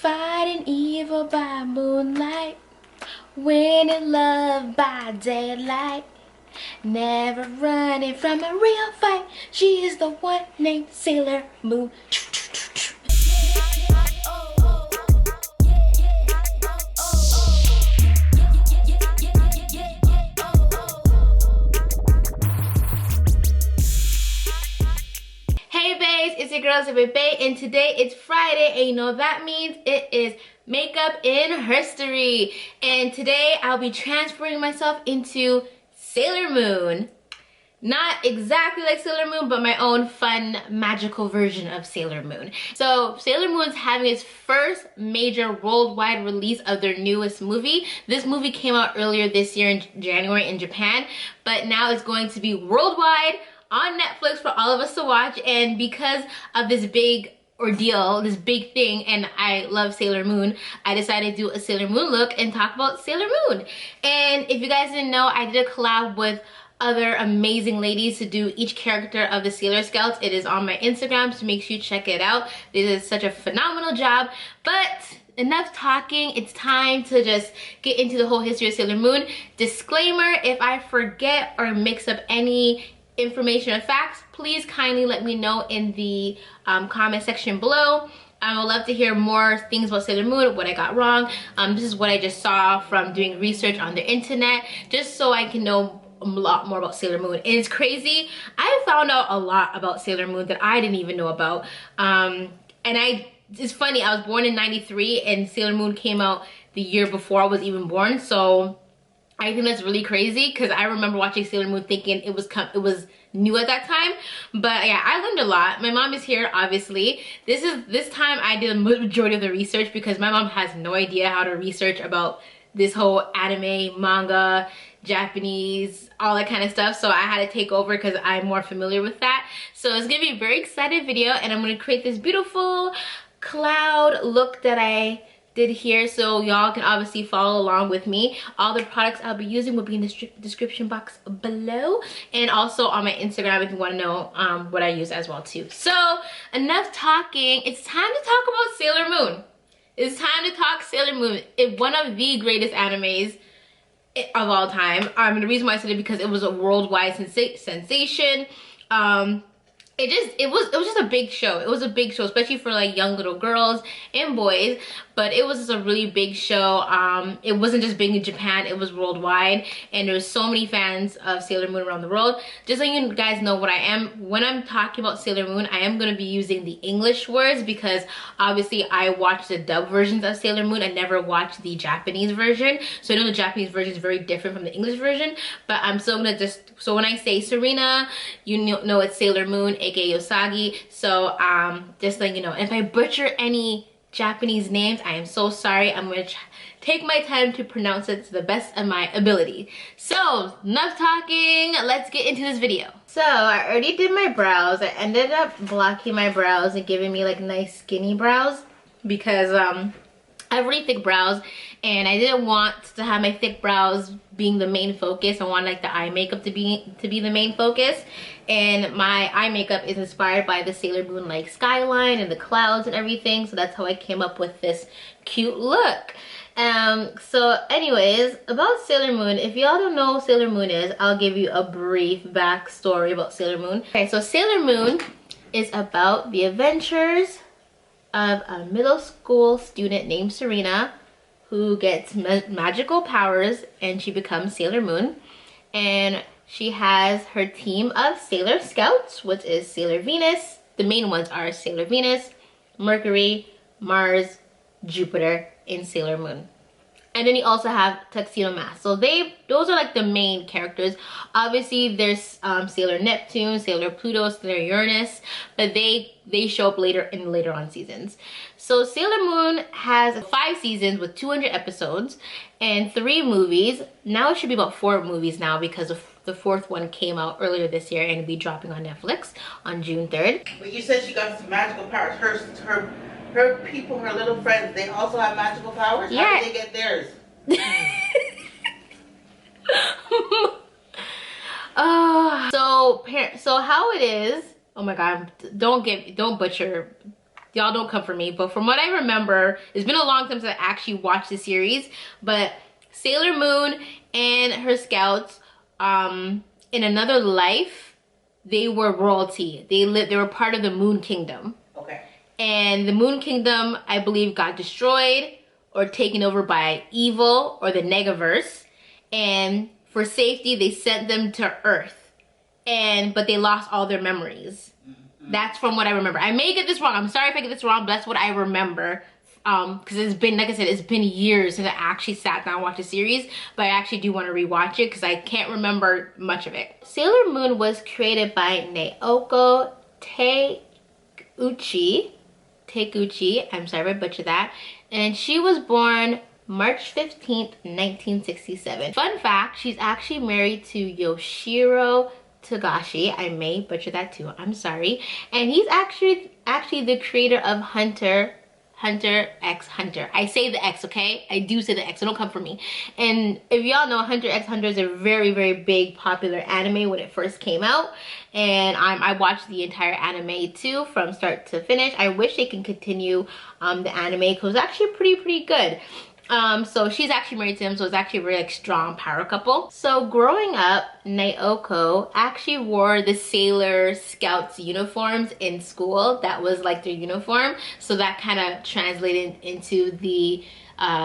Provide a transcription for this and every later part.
Fighting evil by moonlight, winning love by daylight, never running from a real fight. She is the one named Sailor Moon. Hey babes, it's your girl Zibby Bay, and today it's Friday, and you know that means it is makeup in Herstory. And today I'll be transferring myself into Sailor Moon. Not exactly like Sailor Moon, but my own fun, magical version of Sailor Moon. So Sailor Moon's having its first major worldwide release of their newest movie. This movie came out earlier this year in January in Japan, but now it's going to be worldwide on Netflix for all of us to watch. And because of this big ordeal, this big thing, and I love Sailor Moon, I decided to do a Sailor Moon look and talk about Sailor Moon. And if you guys didn't know, I did a collab with other amazing ladies to do each character of the Sailor Scouts. It is on my Instagram, so make sure you check it out. This is such a phenomenal job. But enough talking, it's time to just get into the whole history of Sailor Moon. Disclaimer, if I forget or mix up any information or facts, please kindly let me know in the comment section below. I would love to hear more things about Sailor Moon, what I got wrong. This is what I just saw from doing research on the internet, just so I can know a lot more about Sailor Moon. And it's crazy, I found out a lot about Sailor Moon that I didn't even know about. It's funny, I was born in '93 and Sailor Moon came out the year before I was even born, so I think that's really crazy because I remember watching Sailor Moon thinking it was new at that time. But yeah, I learned a lot. My mom is here, obviously. This time I did a majority of the research because my mom has no idea how to research about this whole anime, manga, Japanese, all that kind of stuff. So I had to take over because I'm more familiar with that. So it's gonna be a very excited video, and I'm gonna create this beautiful cloud look that I did here, so y'all can obviously follow along with me. All the products I'll be using will be in the description box below, and also on my Instagram if you want to know what I use as well too. So enough talking, it's time to talk about Sailor Moon. It's time to talk Sailor Moon. It's one of the greatest animes of all time. The reason why I said it because it was a worldwide sensation. It was just a big show. It was a big show, especially for like young little girls and boys. But it was just a really big show. It wasn't just big in Japan, it was worldwide, and there's so many fans of Sailor Moon around the world. Just so you guys know what I am, when I'm talking about Sailor Moon, I am going to be using the English words because obviously I watched the dub versions of Sailor Moon. I never watched the Japanese version, so I know the Japanese version is very different from the English version. But I'm still gonna so when I say Serena, you know it's Sailor Moon, aka Usagi. So just letting you know, if I butcher any Japanese names, I am so sorry. I'm gonna take my time to pronounce it to the best of my ability. So enough talking, let's get into this video. So I already did my brows. I ended up blocking my brows and giving me like nice skinny brows because I have really thick brows, and I didn't want to have my thick brows being the main focus. I wanted like the eye makeup to be the main focus, and my eye makeup is inspired by the Sailor Moon like skyline and the clouds and everything, so that's how I came up with this cute look. So anyways, about Sailor Moon, if y'all don't know who Sailor Moon is, I'll give you a brief backstory about Sailor Moon. Okay, so Sailor Moon is about the adventures of a middle school student named Serena who gets magical powers, and she becomes Sailor Moon. And she has her team of Sailor Scouts, which is Sailor Venus. The main ones are Sailor Venus, Mercury, Mars, Jupiter, and Sailor Moon. And then you also have Tuxedo Mask. So those are like the main characters. Obviously there's Sailor Neptune, Sailor Pluto, Sailor Uranus, but they show up later on seasons. So Sailor Moon has 5 seasons with 200 episodes and 3 movies. Now it should be about 4 movies now because the 4th one came out earlier this year and it'll be dropping on Netflix on June 3rd. But you said she got some magical powers. Her people, her little friends, they also have magical powers? Yeah. How did they get theirs? So how it is, oh my god, don't butcher Y'all don't come for me, but from what I remember, it's been a long time since I actually watched the series, but Sailor Moon and her scouts, in another life, they were royalty. They were part of the Moon Kingdom. Okay. And the Moon Kingdom, I believe, got destroyed or taken over by evil or the Negaverse. And for safety, they sent them to Earth. But they lost all their memories. That's from what I remember. I may get this wrong. I'm sorry if I get this wrong, but that's what I remember. Because it's been, like I said, it's been years since I actually sat down and watched the series. But I actually do want to rewatch it because I can't remember much of it. Sailor Moon was created by Naoko Takeuchi. I'm sorry if I butchered that. And she was born March 15th, 1967. Fun fact, she's actually married to Yoshiro Togashi. I may butcher that too, I'm sorry. And he's actually the creator of Hunter x Hunter. I say the X, okay? I do say the X, so don't come for me. And if y'all know, Hunter x Hunter is a very, very big popular anime when it first came out. And I watched the entire anime too, from start to finish. I wish they can continue the anime because it's actually pretty good. So she's actually married to him, so it's actually a very like strong power couple. So growing up, Naoko actually wore the Sailor Scouts uniforms in school. That was like their uniform. So that kind of translated into the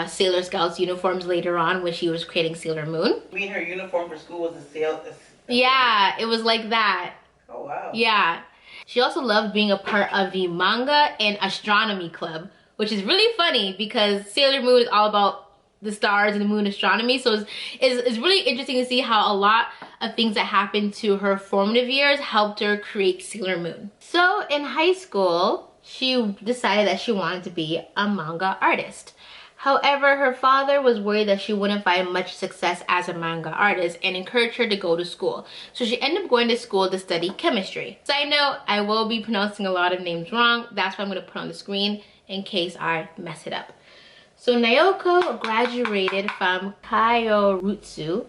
Sailor Scouts uniforms later on when she was creating Sailor Moon. You mean her uniform for school was a sail? Yeah, it was like that. Oh wow. Yeah. She also loved being a part of the manga and astronomy club, which is really funny because Sailor Moon is all about the stars and the moon astronomy. So it's really interesting to see how a lot of things that happened to her formative years helped her create Sailor Moon. So in high school, she decided that she wanted to be a manga artist. However, her father was worried that she wouldn't find much success as a manga artist and encouraged her to go to school. So she ended up going to school to study chemistry. Side note, I will be pronouncing a lot of names wrong. That's what I'm going to put on the screen in case I mess it up. So Naoko graduated from Kyoritsu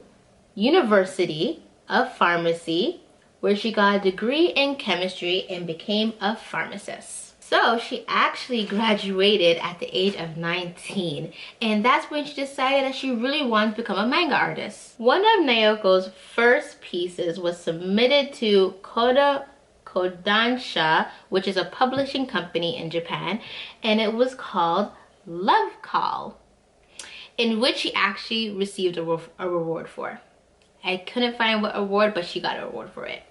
University of Pharmacy, where she got a degree in chemistry and became a pharmacist. So she actually graduated at the age of 19, and that's when she decided that she really wanted to become a manga artist. One of Naoko's first pieces was submitted to Kodansha, which is a publishing company in Japan, and it was called Love Call, in which she actually received a reward for. I couldn't find what award, but she got an award for it.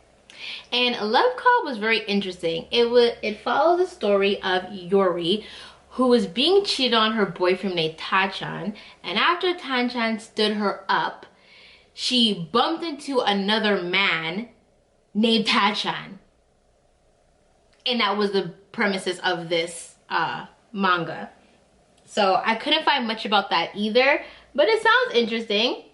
And Love Call was very interesting. It followed the story of Yuri, who was being cheated on her boyfriend named Tachan, and after Tachan stood her up, she bumped into another man named Tachan. And that was the premises of this manga. So I couldn't find much about that either, but it sounds interesting.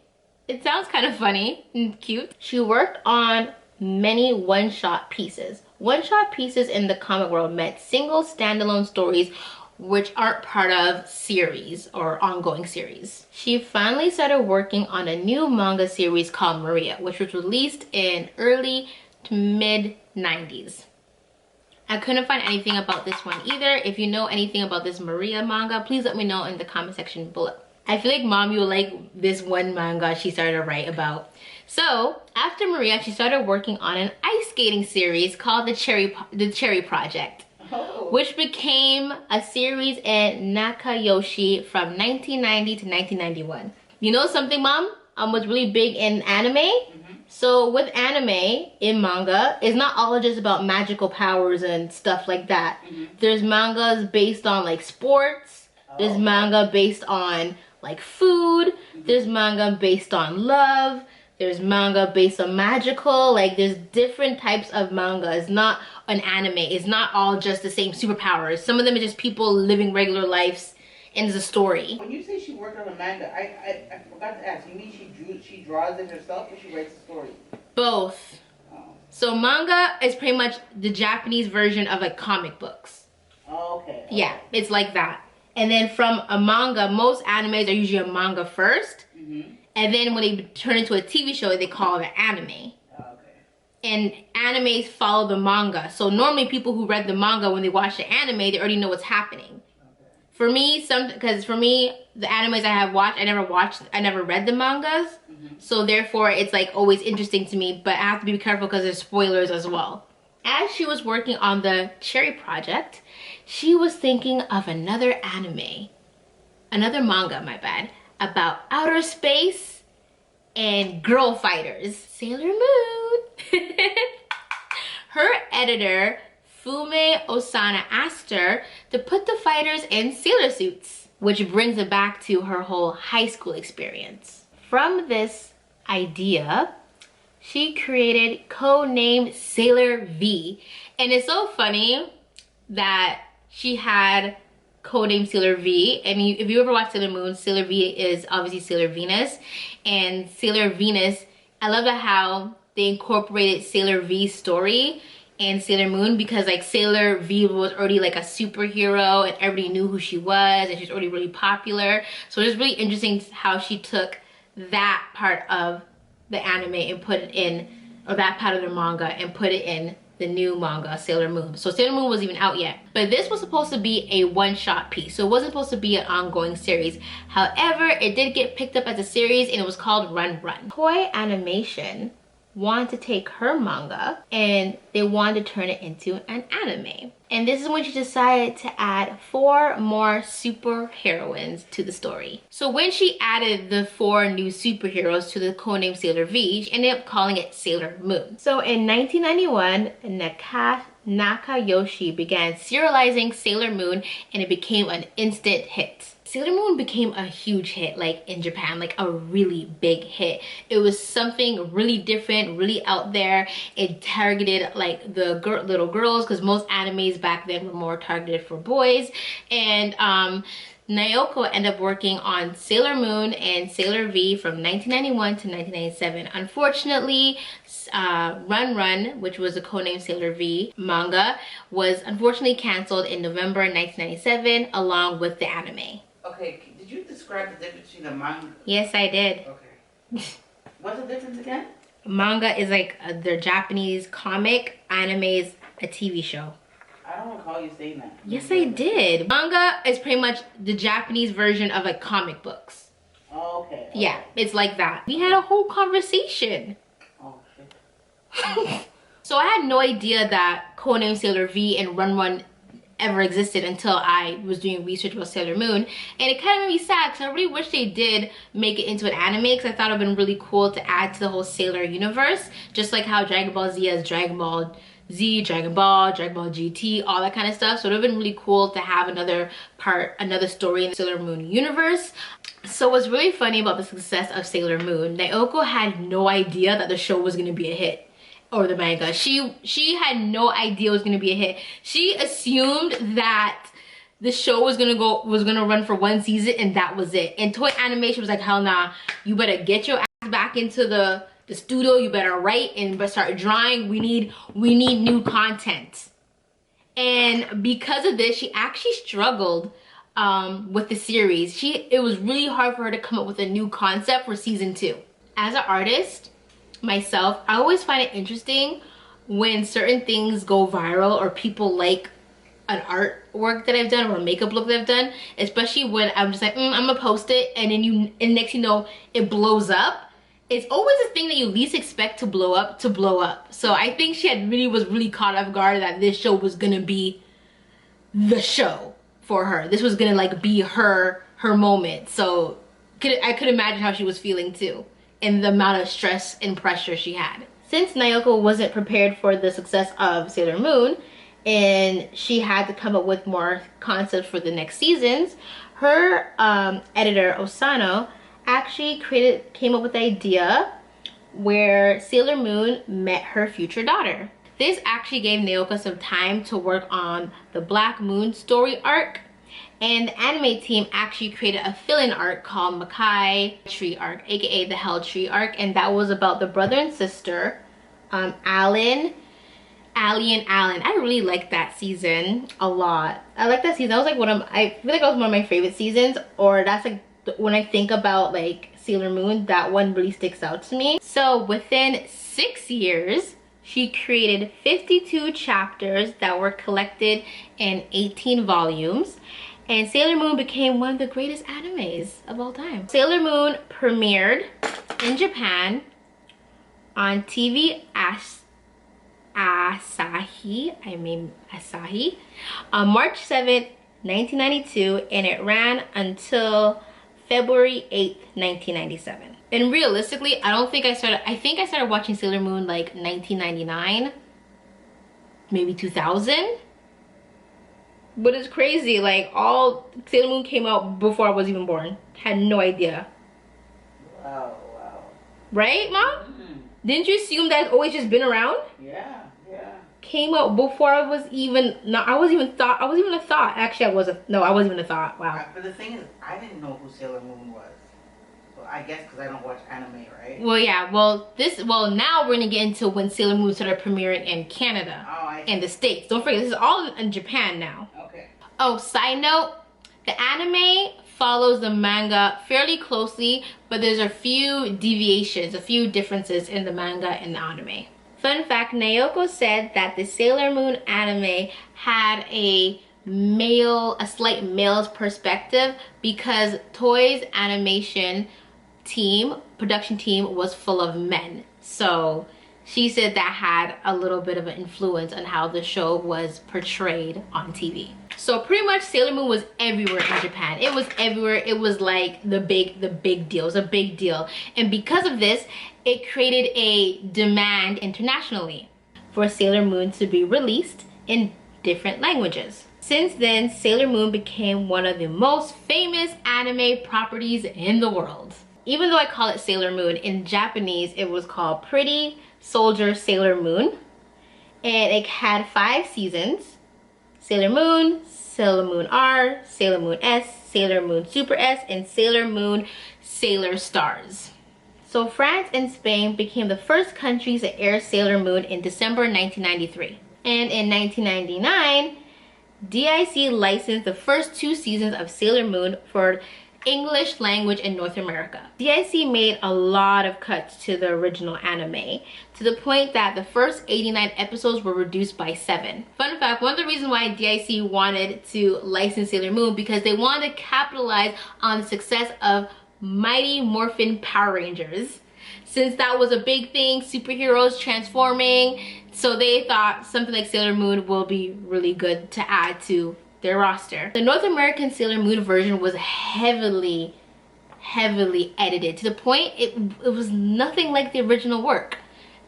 It sounds kind of funny and cute. She worked on many one-shot pieces. One-shot pieces in the comic world meant single standalone stories which aren't part of series or ongoing series. She finally started working on a new manga series called Maria, which was released in early to mid 90s. I couldn't find anything about this one either. If you know anything about this Maria manga, please let me know in the comment section below. I feel like Mom, you will like this one manga she started to write about. So after Maria, she started working on an ice skating series called the Cherry Project, which became a series in Nakayoshi from 1990 to 1991. You know something, Mom? I was really big in anime. So with anime in manga, it's not all just about magical powers and stuff like that. There's mangas based on like sports. There's manga based on like food. There's manga based on love. There's manga based on magical. Like there's different types of manga. It's not an anime. It's not all just the same superpowers. Some of them are just people living regular lives and it's a story. When you say she worked on a manga, I forgot to ask. You mean she draws it herself or she writes the story? Both. Oh. So manga is pretty much the Japanese version of like comic books. Oh, okay. Yeah, it's like that. And then from a manga, most animes are usually a manga first. And then when they turn into a TV show, they call it anime. Okay. and animes follow the manga. So normally people who read the manga, when they watch the anime, they already know what's happening. For me, because for me, the animes I have watched, I never read the mangas. So therefore, it's like always interesting to me, but I have to be careful because there's spoilers as well. As she was working on the Cherry project, she was thinking of another manga, my bad, about outer space and girl fighters. Sailor Moon. Her editor, Fume Osana, asked her to put the fighters in sailor suits, which brings it back to her whole high school experience. From this idea, she created codenamed Sailor V. And it's so funny that she had codenamed Sailor V. And if you ever watch Sailor Moon, Sailor V is obviously Sailor Venus. And Sailor Venus, I love how they incorporated Sailor V's story and Sailor Moon, because like Sailor V was already like a superhero and everybody knew who she was and she's already really popular. So it's really interesting how she took that part of the anime and put it in, or that part of the manga and put it in the new manga, Sailor Moon. So Sailor Moon wasn't even out yet. But this was supposed to be a one-shot piece, so it wasn't supposed to be an ongoing series. However, it did get picked up as a series and it was called Run Run. Toei Animation wanted to take her manga and they wanted to turn it into an anime. And this is when she decided to add 4 more superheroines to the story. So when she added the 4 new superheroes to the codename Sailor V, she ended up calling it Sailor Moon. So in 1991, Nakayoshi began serializing Sailor Moon and it became an instant hit. Sailor Moon became a huge hit, like in Japan, like a really big hit. It was something really different, really out there. It targeted like the little girls, because most animes back then were more targeted for boys. And Naoko ended up working on Sailor Moon and Sailor V from 1991 to 1997. Unfortunately, Run Run, which was a codename Sailor V manga, was unfortunately canceled in November 1997 along with the anime. Okay, did you describe the difference between a manga? Yes, I did. Okay. What's the difference again? Manga is like their Japanese comic, anime is a TV show. I don't recall you saying that. Yes, I did. Manga is pretty much the Japanese version of like comic books. Oh, okay. Yeah, it's like that. We had a whole conversation. Oh, shit. So I had no idea that codename Sailor V and Run Run ever existed until I was doing research about Sailor Moon. And it kind of made me sad because I really wish they did make it into an anime, because I thought it would have been really cool to add to the whole Sailor universe. Just like how Dragon Ball Z has Dragon Ball Z, Dragon Ball GT, all that kind of stuff. So it would have been really cool to have another story in the Sailor Moon universe. So what's really funny about the success of Sailor Moon, Naoko had no idea that the show was going to be a hit. Or the manga. She had no idea it was gonna be a hit. She assumed that the show was gonna run for 1 season and that was it. And Toei Animation was like, hell nah, you better get your ass back into the studio, you better write and start drawing. We need new content. And because of this, she actually struggled with the series. It was really hard for her to come up with a new concept for season 2. As an artist, myself, I always find it interesting when certain things go viral or people like an artwork that I've done or a makeup look that I've done, especially when I'm just like, I'm gonna post it, and then next you know it blows up. It's always a thing that you least expect to blow up. So I think she was really caught off guard that this show was gonna be the show for her. This was gonna like be her moment. So I could imagine how she was feeling too, and the amount of stress and pressure she had. Since Naoko wasn't prepared for the success of Sailor Moon and she had to come up with more concepts for the next seasons, her editor Osano actually came up with the idea where Sailor Moon met her future daughter. This actually gave Naoko some time to work on the Black Moon story arc, and the anime team actually created a fill-in arc called Makai Tree arc, aka the Hell Tree arc, and that was about the brother and sister, Allie and Alan. I really liked that season a lot. I like that season. That was like I feel like that was one of my favorite seasons, or that's like when I think about like Sailor Moon, that one really sticks out to me. So within 6 years, She created 52 chapters that were collected in 18 volumes. And Sailor Moon became one of the greatest animes of all time. Sailor Moon premiered in Japan on TV Asahi on March 7th, 1992, and it ran until February 8th, 1997. And realistically, I think I started watching Sailor Moon like 1999, maybe 2000. But it's crazy, like all Sailor Moon came out before I was even born. Had no idea. Wow. Right, Mom? Mm-hmm. Didn't you assume that it's always just been around? Yeah. Came out before I was even, I wasn't even a thought. Actually, I wasn't even a thought. Wow. But the thing is, I didn't know who Sailor Moon was. So I guess because I don't watch anime, right? Well, yeah. Well, now we're gonna get into when Sailor Moon started premiering in Canada and the States. Don't forget, this is all in Japan now. Okay. Oh, side note, the anime follows the manga fairly closely, but there's a few deviations, a few differences in the manga and the anime. Fun fact, Naoko said that the Sailor Moon anime had a slight male's perspective because Toei's production team was full of men. So she said that had a little bit of an influence on how the show was portrayed on TV. So pretty much Sailor Moon was everywhere in Japan. It was everywhere. It was like the big deal. It was a big deal. And because of this, it created a demand internationally for Sailor Moon to be released in different languages. Since then, Sailor Moon became one of the most famous anime properties in the world. Even though I call it Sailor Moon, in Japanese it was called Pretty Soldier Sailor Moon. And it had 5 seasons. Sailor Moon, Sailor Moon R, Sailor Moon S, Sailor Moon Super S, and Sailor Moon Sailor Stars. So France and Spain became the first countries to air Sailor Moon in December 1993. And in 1999, DIC licensed the first 2 seasons of Sailor Moon for English language in North America. DIC made a lot of cuts to the original anime to the point that the first 89 episodes were reduced by 7. Fun fact, one of the reasons why DIC wanted to license Sailor Moon because they wanted to capitalize on the success of Mighty Morphin Power Rangers. Since that was a big thing, superheroes transforming, so they thought something like Sailor Moon will be really good to add to their roster. The North American Sailor Moon version was heavily edited to the point it was nothing like the original work.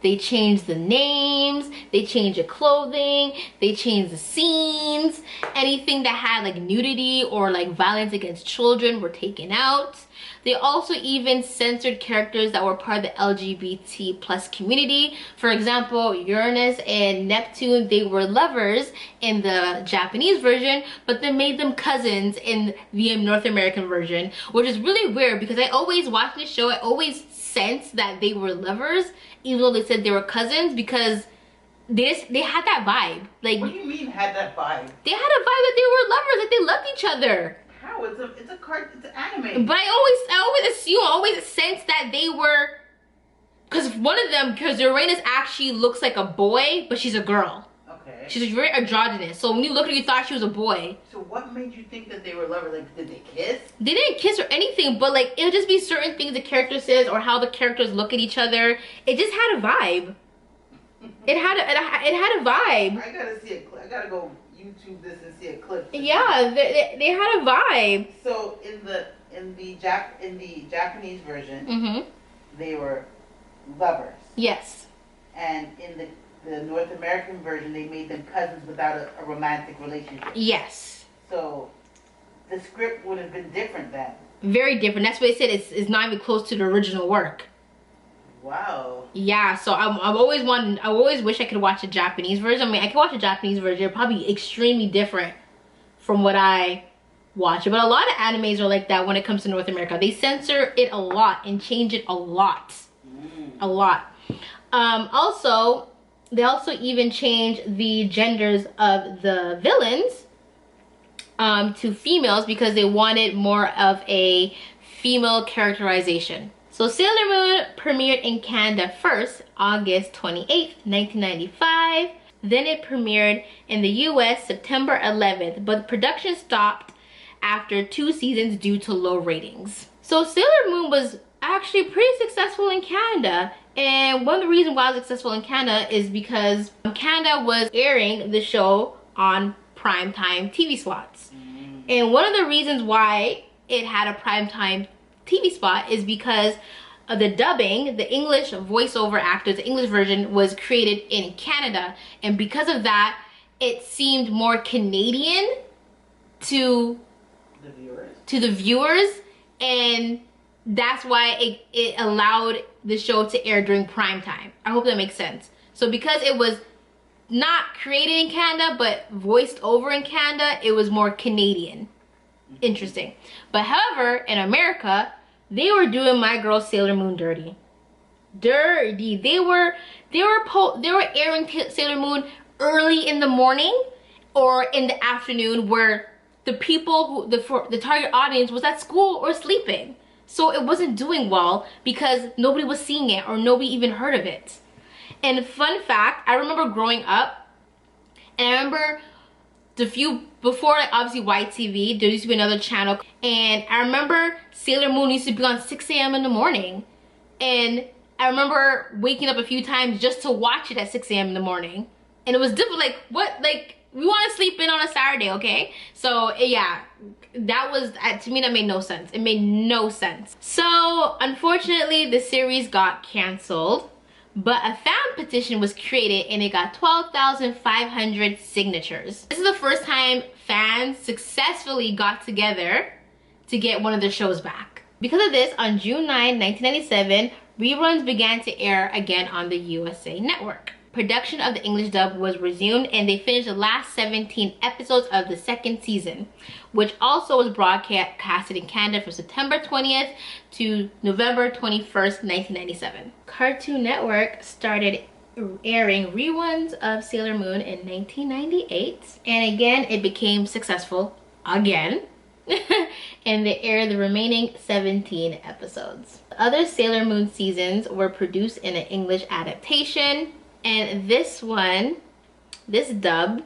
They changed the names, they changed the clothing, they changed the scenes. Anything that had like nudity or like violence against children were taken out. They also even censored characters that were part of the LGBT plus community. For example, Uranus and Neptune, they were lovers in the Japanese version, but they made them cousins in the North American version, which is really weird because I always watch this show, I always sensed that they were lovers, even though they said they were cousins, because they had that vibe. Like, what do you mean had that vibe? They had a vibe that they were lovers, that they loved each other. How? It's an anime. But I always sense that they were, because Uranus actually looks like a boy, but she's a girl. Okay. She's very androgynous. So when you look at her, you thought she was a boy. So what made you think that they were lovers? Like, did they kiss? They didn't kiss or anything, but like it'll just be certain things the character says or how the characters look at each other. It just had a vibe. It had a vibe. I gotta go YouTube this and see a clip. Yeah, they had a vibe. So in the Japanese version, they were lovers. Yes. And in the North American version, they made them cousins without a romantic relationship. Yes. So the script would have been different then. Very different. That's what they said. It's not even close to the original work. Wow. Yeah, so I always wish I could watch a Japanese version. I mean, I could watch a Japanese version. It'd probably be extremely different from what I watch. But a lot of animes are like that when it comes to North America. They censor it a lot and change it a lot. A lot. Also, they also even changed the genders of the villains to females because they wanted more of a female characterization. So So Sailor Moon premiered in Canada first, August 28th, 1995. Then it premiered in the US September 11th, but production stopped after 2 seasons due to low ratings. So Sailor Moon was actually pretty successful in Canada. And one of the reasons why it was successful in Canada is because Canada was airing the show on primetime TV slots. And one of the reasons why it had a primetime TV spot is because of the dubbing, the English voiceover actors, the English version was created in Canada. And because of that, it seemed more Canadian to the viewers. And that's why it allowed the show to air during prime time. I hope that makes sense. So because it was not created in Canada but voiced over in Canada, it was more Canadian. Interesting. But however, in America, they were doing my girl Sailor Moon dirty. They were airing Sailor Moon early in the morning or in the afternoon, where the people the target audience was at school or sleeping. So it wasn't doing well because nobody was seeing it or nobody even heard of it. And fun fact, I remember growing up, and I remember before, like, obviously YTV, there used to be another channel, and I remember Sailor Moon used to be on 6 a.m. in the morning. And I remember waking up a few times just to watch it at 6 a.m. in the morning. And it was different, like, what, like, we want to sleep in on a Saturday, okay? So yeah, that was, to me, that made no sense. It made no sense. So unfortunately, the series got canceled, but a fan petition was created and it got 12,500 signatures. This is the first time fans successfully got together to get one of their shows back. Because of this, on June 9, 1997, reruns began to air again on the USA Network. Production of the English dub was resumed, and they finished the last 17 episodes of the 2nd season, which also was broadcasted in Canada from September 20th to November 21st, 1997. Cartoon Network started airing reruns of Sailor Moon in 1998, and again it became successful again. And they aired the remaining 17 episodes. The other Sailor Moon seasons were produced in an English adaptation. And this dub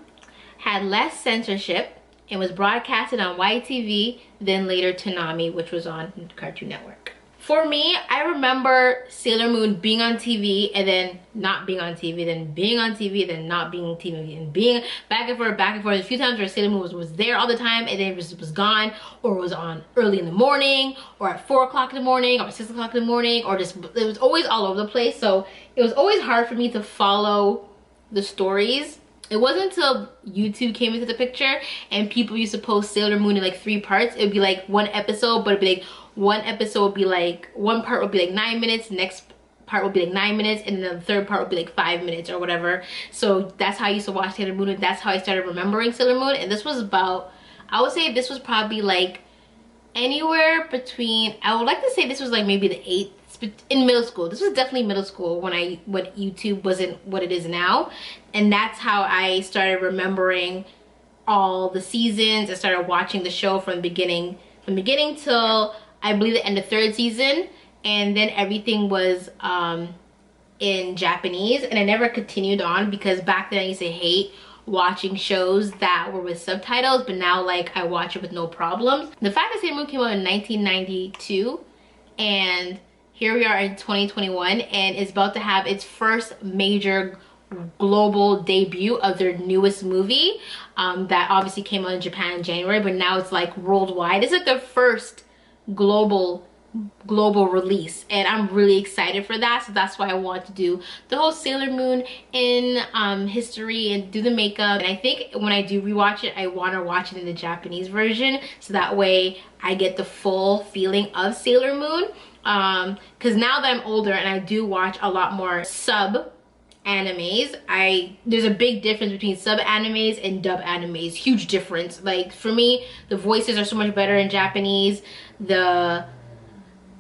had less censorship and was broadcasted on YTV, then later Toonami, which was on Cartoon Network. For me, I remember Sailor Moon being on TV and then not being on TV, then being on TV, then not being on TV, and being back and forth, back and forth. A few times where Sailor Moon was there all the time and then it was gone, or was on early in the morning, or at 4 o'clock in the morning, or 6 o'clock in the morning, or just, it was always all over the place. So it was always hard for me to follow the stories. It wasn't until YouTube came into the picture and people used to post Sailor Moon in like 3 parts. It would be like one episode, but it'd be like one episode would be like, one part would be like 9 minutes, next part would be like 9 minutes, and then the third part would be like 5 minutes or whatever. So that's how I used to watch Sailor Moon, and that's how I started remembering Sailor Moon. And this was about, I would say this was probably like anywhere between, I would like to say this was like maybe the 8th, in middle school. This was definitely middle school when YouTube wasn't what it is now. And that's how I started remembering all the seasons. I started watching the show from the beginning till I believe the end of 3rd season, and then everything was in Japanese, and I never continued on because back then I used to hate watching shows that were with subtitles, but now like I watch it with no problems. The fact that Sailor Moon came out in 1992 and here we are in 2021, and it's about to have its first major global debut of their newest movie that obviously came out in Japan in January, but now it's like worldwide. It's like the first global release, and I'm really excited for that. So that's why I want to do the whole Sailor Moon in history and do the makeup. And I think when I do rewatch it, I want to watch it in the Japanese version, so that way I get the full feeling of Sailor Moon. Because now that I'm older and I do watch a lot more sub animes, there's a big difference between sub animes and dub animes. Huge difference. Like for me, the voices are so much better in Japanese, the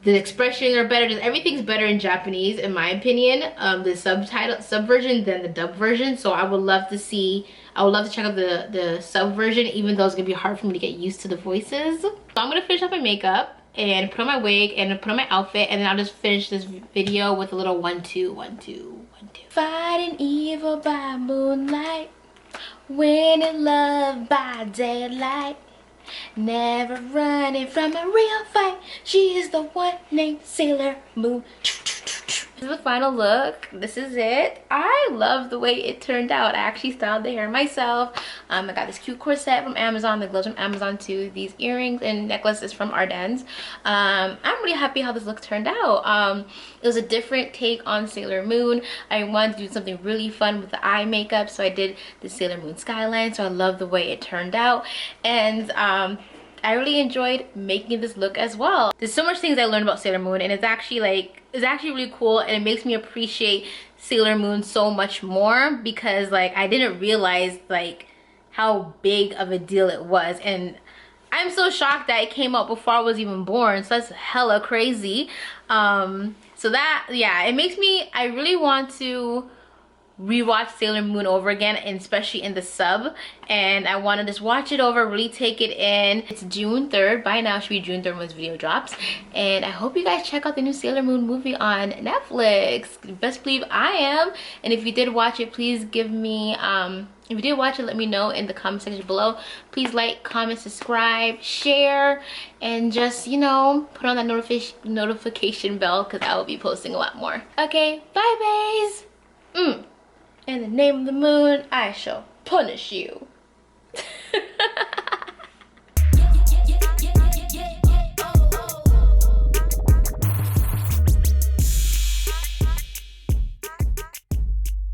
expressions are better, just everything's better in Japanese in my opinion, the sub version than the dub version. So I would love to check out the sub version, even though it's gonna be hard for me to get used to the voices. So I'm gonna finish up my makeup and put on my wig and put on my outfit, and then I'll just finish this video with a little 1 2 1 2 1 2. Fighting evil by moonlight, winning love by daylight, never running from a real fight. She is the one named Sailor Moon. This is the final look. This is it. I love the way it turned out. I actually styled the hair myself. I got this cute corset from Amazon, the gloves from Amazon too. These earrings and necklace is from Ardennes. I'm really happy how this look turned out. It was a different take on Sailor Moon. I wanted to do something really fun with the eye makeup, so I did the Sailor Moon skyline. So I love the way it turned out, and I really enjoyed making this look as well. There's so much things I learned about Sailor Moon, and it's actually really cool, and it makes me appreciate Sailor Moon so much more, because like I didn't realize like how big of a deal it was, and I'm so shocked that it came out before I was even born, so that's hella crazy. So that, yeah, it makes me, I really want to rewatch Sailor Moon over again, and especially in the sub, and I want to just watch it over, really take it in. It's June 3rd. By now it should be June 3rd when this video drops, and I hope you guys check out the new Sailor Moon movie on Netflix. Best believe I am. And if you did watch it, please give me if you did watch it, let me know in the comment section below. Please like, comment, subscribe, share, and just, you know, put on that notification bell, because I will be posting a lot more. Okay, bye, bays. In the name of the moon, I shall punish you.